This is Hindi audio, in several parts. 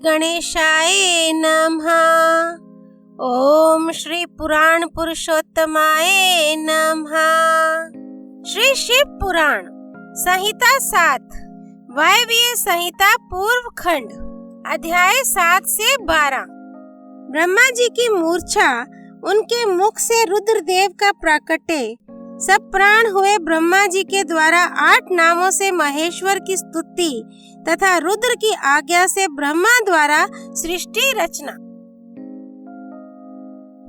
गणेशाय नमः। ओम श्री पुराण पुरुषोत्तमाय नमः। श्री शिव पुराण संहिता 7 वायव्य संहिता पूर्व खंड अध्याय 7 से 12। ब्रह्मा जी की मूर्छा, उनके मुख से रुद्रदेव का प्राकट्य, सब प्राण हुए ब्रह्मा जी के द्वारा 8 नामों से महेश्वर की स्तुति तथा रुद्र की आज्ञा से ब्रह्मा द्वारा सृष्टि रचना।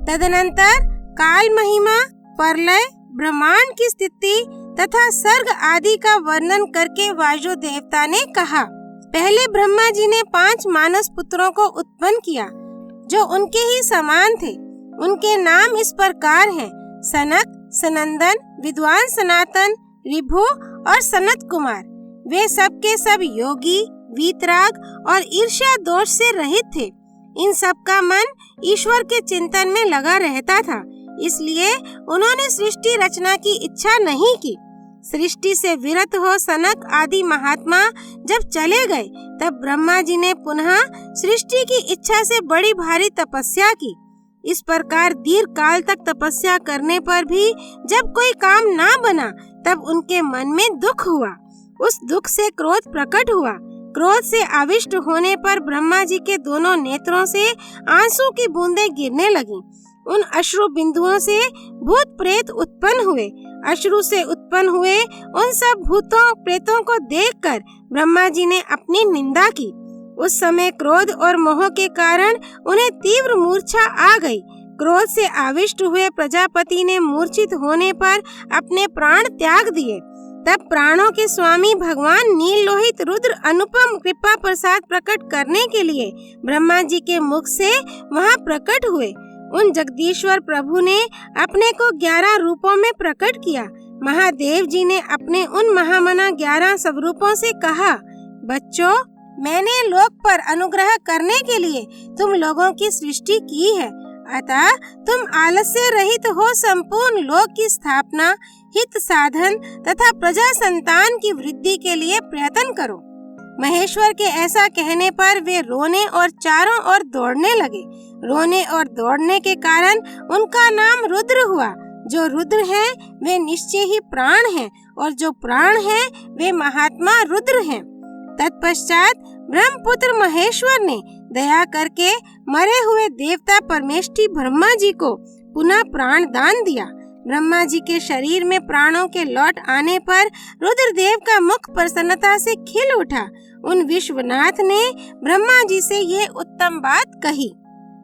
तदनंतर काल महिमा, प्रलय, ब्रह्मांड की स्थिति तथा सर्ग आदि का वर्णन करके वायु देवता ने कहा, पहले ब्रह्मा जी ने 5 मानस पुत्रों को उत्पन्न किया जो उनके ही समान थे। उनके नाम इस प्रकार हैं: सनक, सनंदन, विद्वान सनातन, ऋभु और सनत कुमार। वे सब के सब योगी, वीतराग और ईर्ष्या दोष से रहित थे। इन सब का मन ईश्वर के चिंतन में लगा रहता था, इसलिए उन्होंने सृष्टि रचना की इच्छा नहीं की। सृष्टि से विरत हो सनक आदि महात्मा जब चले गए, तब ब्रह्मा जी ने पुनः सृष्टि की इच्छा से बड़ी भारी तपस्या की। इस प्रकार दीर्घ काल तक तपस्या करने पर भी जब कोई काम ना बना, तब उनके मन में दुख हुआ। उस दुख से क्रोध प्रकट हुआ। क्रोध से आविष्ट होने पर ब्रह्मा जी के दोनों नेत्रों से आंसू की बूंदें गिरने लगीं। उन अश्रु बिंदुओं से भूत प्रेत उत्पन्न हुए। अश्रु से उत्पन्न हुए उन सब भूतों प्रेतों को देखकर ब्रह्मा जी ने अपनी निंदा की। उस समय क्रोध और मोह के कारण उन्हें तीव्र मूर्छा आ गई। क्रोध से आविष्ट हुए प्रजापति ने मूर्छित होने पर अपने प्राण त्याग दिए। तब प्राणों के स्वामी भगवान नील लोहित रुद्र अनुपम कृपा प्रसाद प्रकट करने के लिए ब्रह्मा जी के मुख से वहां प्रकट हुए। उन जगदीश्वर प्रभु ने अपने को 11 रूपों में प्रकट किया। महादेव जी ने अपने उन महामना 11 स्वरूपों से कहा, बच्चों, मैंने लोक पर अनुग्रह करने के लिए तुम लोगों की सृष्टि की है, अतः तुम आलस्य रहित हो संपूर्ण लोक की स्थापना, हित साधन तथा प्रजा संतान की वृद्धि के लिए प्रयत्न करो। महेश्वर के ऐसा कहने पर वे रोने और चारों ओर दौड़ने लगे। रोने और दौड़ने के कारण उनका नाम रुद्र हुआ। जो रुद्र हैं वे निश्चय ही प्राण हैं, और जो प्राण हैं वे महात्मा रुद्र हैं। तत्पश्चात ब्रह्मपुत्र महेश्वर ने दया करके मरे हुए देवता परमेष्ठी ब्रह्मा जी को पुनः प्राण दान दिया। ब्रह्मा जी के शरीर में प्राणों के लौट आने पर रुद्रदेव का मुख प्रसन्नता से खिल उठा। उन विश्वनाथ ने ब्रह्मा जी से ये उत्तम बात कही,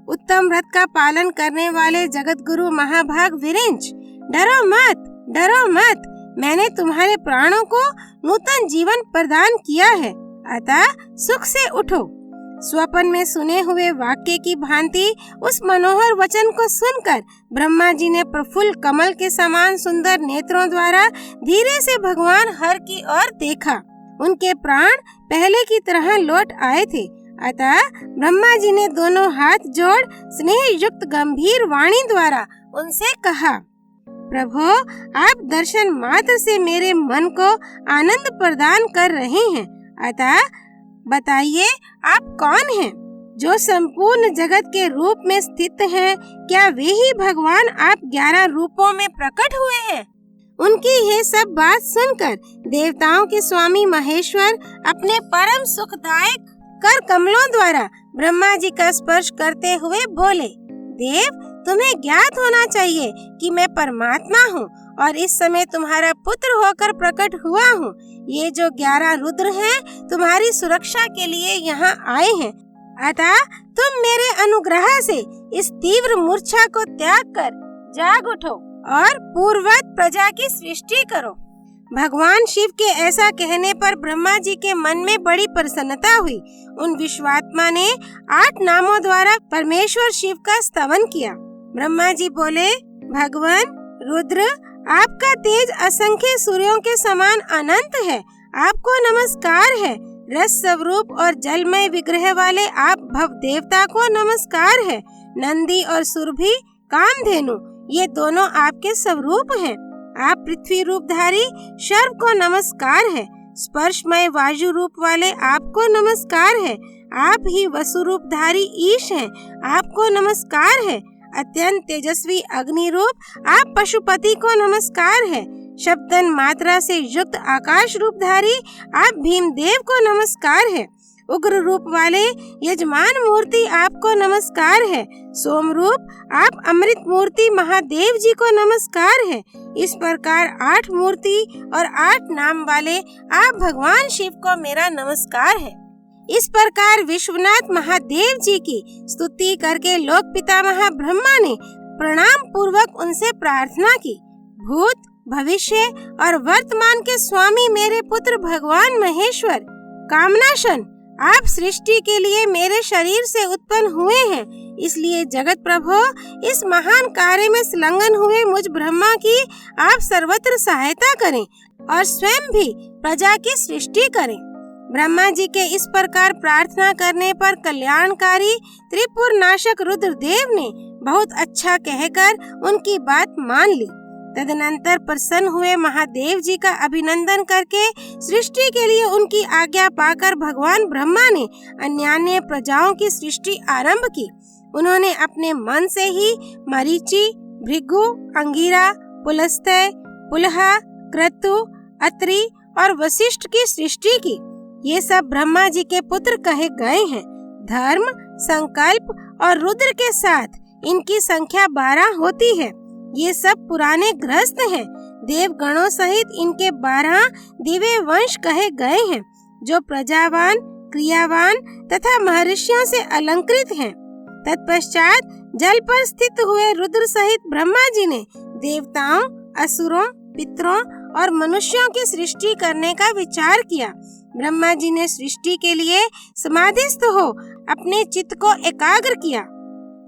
उत्तम व्रत का पालन करने वाले जगत गुरु महाभाग विरिंच, डरो मत, डरो मत। मैंने तुम्हारे प्राणों को नूतन जीवन प्रदान किया है, अतः सुख से उठो। स्वप्न में सुने हुए वाक्य की भांति उस मनोहर वचन को सुनकर ब्रह्मा जी ने प्रफुल्ल कमल के समान सुंदर नेत्रों द्वारा धीरे से भगवान हर की ओर देखा। उनके प्राण पहले की तरह लौट आए थे। अतः ब्रह्मा जी ने दोनों हाथ जोड़ स्नेह युक्त गंभीर वाणी द्वारा उनसे कहा, प्रभु, आप दर्शन मात्र से मेरे मन को आनंद प्रदान कर रहे हैं, अतः बताइए आप कौन हैं? जो संपूर्ण जगत के रूप में स्थित हैं, क्या वे ही भगवान आप 11 रूपों में प्रकट हुए हैं? उनकी ये सब बात सुनकर देवताओं के स्वामी महेश्वर अपने परम सुखदायक कर कमलों द्वारा ब्रह्मा जी का स्पर्श करते हुए बोले, देव, तुम्हें ज्ञात होना चाहिए कि मैं परमात्मा हूँ और इस समय तुम्हारा पुत्र होकर प्रकट हुआ हूँ। ये जो 11 रुद्र हैं तुम्हारी सुरक्षा के लिए यहाँ आए हैं, अतः तुम मेरे अनुग्रह से इस तीव्र मूर्छा को त्याग कर जाग उठो और पूर्ववत प्रजा की सृष्टि करो। भगवान शिव के ऐसा कहने पर ब्रह्मा जी के मन में बड़ी प्रसन्नता हुई। उन विश्वात्मा ने 8 नामों द्वारा परमेश्वर शिव का स्तवन किया। ब्रह्मा जी बोले, भगवान रुद्र, आपका तेज असंख्य सूर्यों के समान अनंत है। आपको नमस्कार है। रस स्वरूप और जलमय विग्रह वाले आप भव देवता को नमस्कार है। नंदी और सुरभि, कामधेनु, ये दोनों आपके स्वरूप हैं। आप पृथ्वी रूपधारी शर्व को नमस्कार है। स्पर्शमय वायु रूप वाले आपको नमस्कार है। आप ही वसुरूपधारी ईश हैं, आपको नमस्कार है। अत्यंत तेजस्वी अग्नि रूप आप पशुपति को नमस्कार है। शब्दन मात्रा से युक्त आकाश रूपधारी आप भीमदेव को नमस्कार है। उग्र रूप वाले यजमान मूर्ति आपको नमस्कार है। सोम रूप आप अमृत मूर्ति महादेव जी को नमस्कार है। इस प्रकार 8 मूर्ति और 8 नाम वाले आप भगवान शिव को मेरा नमस्कार है। इस प्रकार विश्वनाथ महादेव जी की स्तुति करके लोक पितामह ब्रह्मा ने प्रणाम पूर्वक उनसे प्रार्थना की। भूत, भविष्य और वर्तमान के स्वामी मेरे पुत्र भगवान महेश्वर, कामनाशन, आप सृष्टि के लिए मेरे शरीर से उत्पन्न हुए हैं, इसलिए जगत प्रभु इस महान कार्य में संलग्न हुए मुझ ब्रह्मा की आप सर्वत्र सहायता करें और स्वयं भी प्रजा की सृष्टि करें। ब्रह्मा जी के इस प्रकार प्रार्थना करने पर कल्याणकारी त्रिपुर नाशक रुद्रदेव ने बहुत अच्छा कहकर उनकी बात मान ली। तदनंतर प्रसन्न हुए महादेव जी का अभिनंदन करके सृष्टि के लिए उनकी आज्ञा पाकर भगवान ब्रह्मा ने अन्यान्य प्रजाओं की सृष्टि आरंभ की। उन्होंने अपने मन से ही मरीचि, भृगु, अंगिरा, पुलस्त्य, पुलहा, क्रतु, अत्रि और वशिष्ठ की सृष्टि की। ये सब ब्रह्मा जी के पुत्र कहे गए हैं। धर्म, संकल्प और रुद्र के साथ इनकी संख्या 12 होती है। ये सब पुराने ग्रस्त हैं। देवगणों सहित इनके 12 दिव्य वंश कहे गए हैं, जो प्रजावान, क्रियावान तथा महर्षियों से अलंकृत हैं। तत्पश्चात जल पर स्थित हुए रुद्र सहित ब्रह्मा जी ने देवताओं, असुरों, पितरों और मनुष्यों की सृष्टि करने का विचार किया। ब्रह्मा जी ने सृष्टि के लिए समाधिस्थ हो अपने चित्त को एकाग्र किया।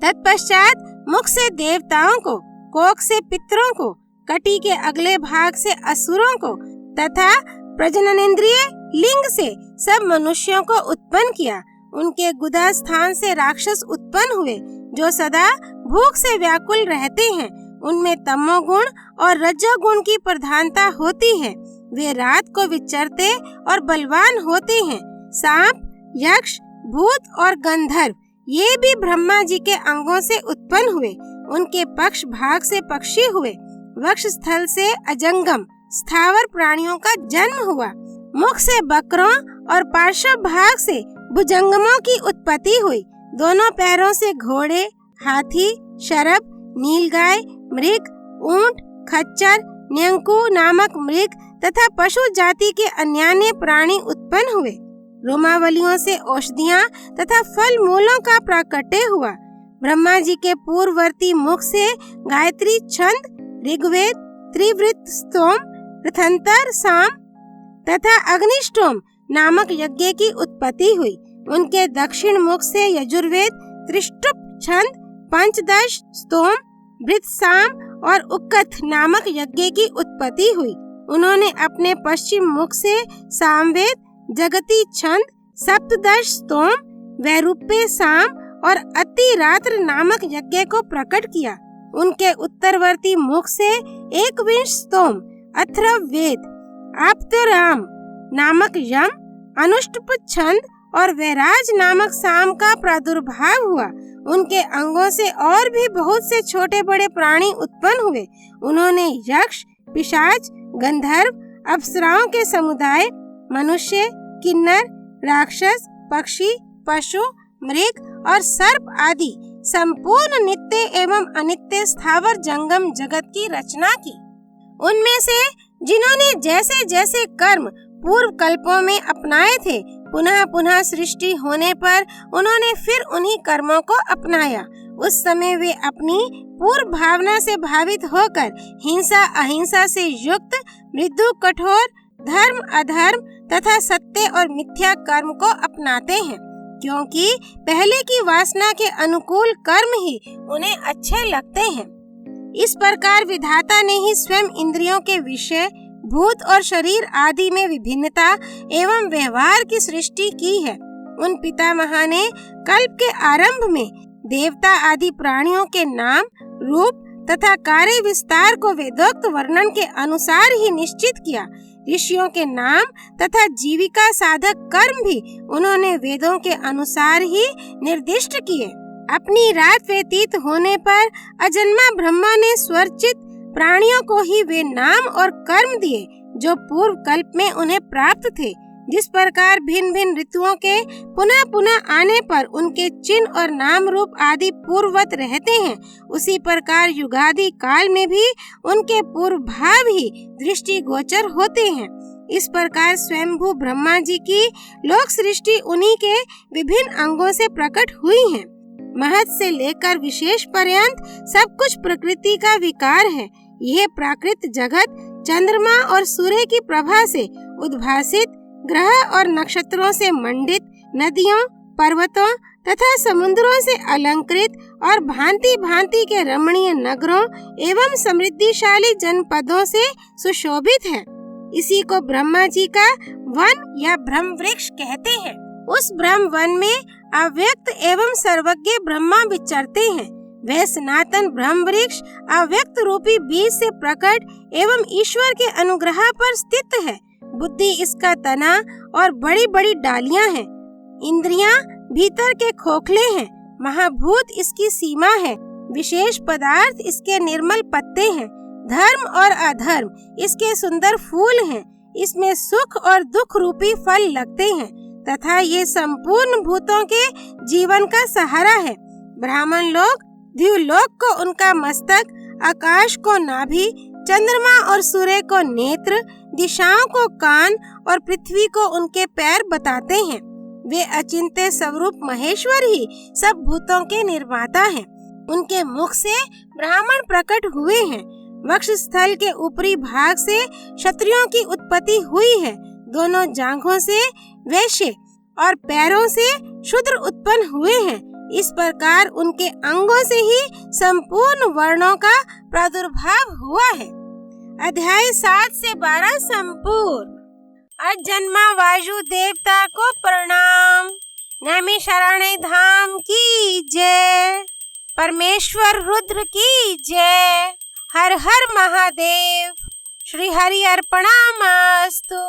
तत्पश्चात मुख से देवताओं को, कोख से पितरों को, कटी के अगले भाग से असुरों को तथा प्रजननेन्द्रिय लिंग से सब मनुष्यों को उत्पन्न किया। उनके गुदा स्थान से राक्षस उत्पन्न हुए, जो सदा भूख से व्याकुल रहते हैं। उनमें तमोगुण और रजोगुण की प्रधानता होती है। वे रात को विचरते और बलवान होते हैं। सांप, यक्ष, भूत और गंधर्व ये भी ब्रह्मा जी के अंगों से उत्पन्न हुए। उनके पक्ष भाग से पक्षी हुए। वक्ष स्थल से अजंगम स्थावर प्राणियों का जन्म हुआ। मुख से बकरों और पार्श्व भाग से भुजंगमों की उत्पत्ति हुई। दोनों पैरों से घोड़े, हाथी, शरभ, नीलगाय, मृग, ऊंट, खच्चर, न्यंकु नामक मृग तथा पशु जाति के अन्यान्य प्राणी उत्पन्न हुए। रोमावलियों से औषधियाँ तथा फल मूलों का प्राकट्य हुआ। ब्रह्मा जी के पूर्ववर्ती मुख से गायत्री छंद, ऋग्वेद, त्रिवृत स्तोम, रथंतर साम तथा अग्निष्टोम नामक यज्ञ की उत्पत्ति हुई। उनके दक्षिण मुख से यजुर्वेद, त्रिष्टुप छंद, पंचदश स्तोम, वृत्साम और उक्कथ नामक यज्ञ की उत्पत्ति हुई। उन्होंने अपने पश्चिम मुख से सामवेद, जगती छंद, सप्तदश स्तोम, वैरूप्य साम और अतिरात्र नामक यज्ञ को प्रकट किया। उनके उत्तरवर्ती मुख से 21 स्तोम, अथर्ववेद, आप्तराम नामक यम, अनुष्टुप छंद और वैराज नामक साम का प्रादुर्भाव हुआ। उनके अंगों से और भी बहुत से छोटे बड़े प्राणी उत्पन्न हुए। उन्होंने यक्ष, पिशाच, गंधर्व, अप्सराओं के समुदाय, मनुष्य, किन्नर, राक्षस, पक्षी, पशु, मृग और सर्प आदि संपूर्ण नित्य एवं अनित्य स्थावर जंगम जगत की रचना की। उनमें से जिन्होंने जैसे जैसे कर्म पूर्व कल्पों में अपनाए थे, पुनः पुनः सृष्टि होने पर उन्होंने फिर उन्हीं कर्मों को अपनाया। उस समय वे अपनी पूर्व भावना से भावित होकर हिंसा अहिंसा से युक्त, मृदु कठोर, धर्म अधर्म तथा सत्य और मिथ्या कर्म को अपनाते हैं, क्योंकि पहले की वासना के अनुकूल कर्म ही उन्हें अच्छे लगते हैं। इस प्रकार विधाता ने ही स्वयं इंद्रियों के विषय, भूत और शरीर आदि में विभिन्नता एवं व्यवहार की सृष्टि की है। उन पितामह ने कल्प के आरंभ में देवता आदि प्राणियों के नाम, रूप तथा कार्य विस्तार को वेदोक्त वर्णन के अनुसार ही निश्चित किया। ऋषियों के नाम तथा जीविका साधक कर्म भी उन्होंने वेदों के अनुसार ही निर्दिष्ट किए। अपनी रात व्यतीत होने पर अजन्मा ब्रह्मा ने स्वरचित प्राणियों को ही वे नाम और कर्म दिए जो पूर्व कल्प में उन्हें प्राप्त थे। जिस प्रकार भिन्न भिन्न ऋतुओं के पुनः पुनः आने पर उनके चिन्ह और नाम रूप आदि पूर्ववत रहते हैं, उसी प्रकार युगादि काल में भी उनके पूर्व भाव ही दृष्टि गोचर होते हैं। इस प्रकार स्वयंभू ब्रह्मा जी की लोक सृष्टि उन्हीं के विभिन्न अंगों से प्रकट हुई है। महत से लेकर विशेष पर्यंत सब कुछ प्रकृति का विकार है। यह प्राकृत जगत चंद्रमा और सूर्य की प्रभा से उद्भासित, ग्रह और नक्षत्रों से मंडित, नदियों, पर्वतों तथा समुद्रों से अलंकृत और भांति भांति के रमणीय नगरों एवं समृद्धिशाली जनपदों से सुशोभित है। इसी को ब्रह्मा जी का वन या ब्रह्म वृक्ष कहते हैं। उस ब्रह्म वन में अव्यक्त एवं सर्वज्ञ ब्रह्मा विचरते हैं। वह सनातन ब्रह्म वृक्ष अव्यक्त रूपी बीज से प्रकट एवं ईश्वर के अनुग्रह पर स्थित है। बुद्धि इसका तना और बड़ी बड़ी डालियां हैं। इंद्रियां भीतर के खोखले हैं। महाभूत इसकी सीमा है। विशेष पदार्थ इसके निर्मल पत्ते हैं। धर्म और अधर्म इसके सुंदर फूल हैं। इसमें सुख और दुख रूपी फल लगते हैं तथा ये संपूर्ण भूतों के जीवन का सहारा है। ब्राह्मण लोग द्युलोक को उनका मस्तक, आकाश को नाभि, चंद्रमा और सूर्य को नेत्र, दिशाओं को कान और पृथ्वी को उनके पैर बताते हैं। वे अचिंत्य स्वरूप महेश्वर ही सब भूतों के निर्माता हैं। उनके मुख से ब्राह्मण प्रकट हुए हैं। वक्ष स्थल के ऊपरी भाग से क्षत्रियों की उत्पत्ति हुई है। दोनों जांघों से वैश्य और पैरों से शूद्र उत्पन्न हुए हैं। इस प्रकार उनके अंगों से ही संपूर्ण वर्णों का प्रादुर्भाव हुआ है। अध्याय 7 से 12 संपूर्ण। अजन्मा वायु देवता को प्रणाम। नैमिषारण्य धाम की जय। परमेश्वर रुद्र की जय। हर हर महादेव। श्री हरि अर्पणमस्तु।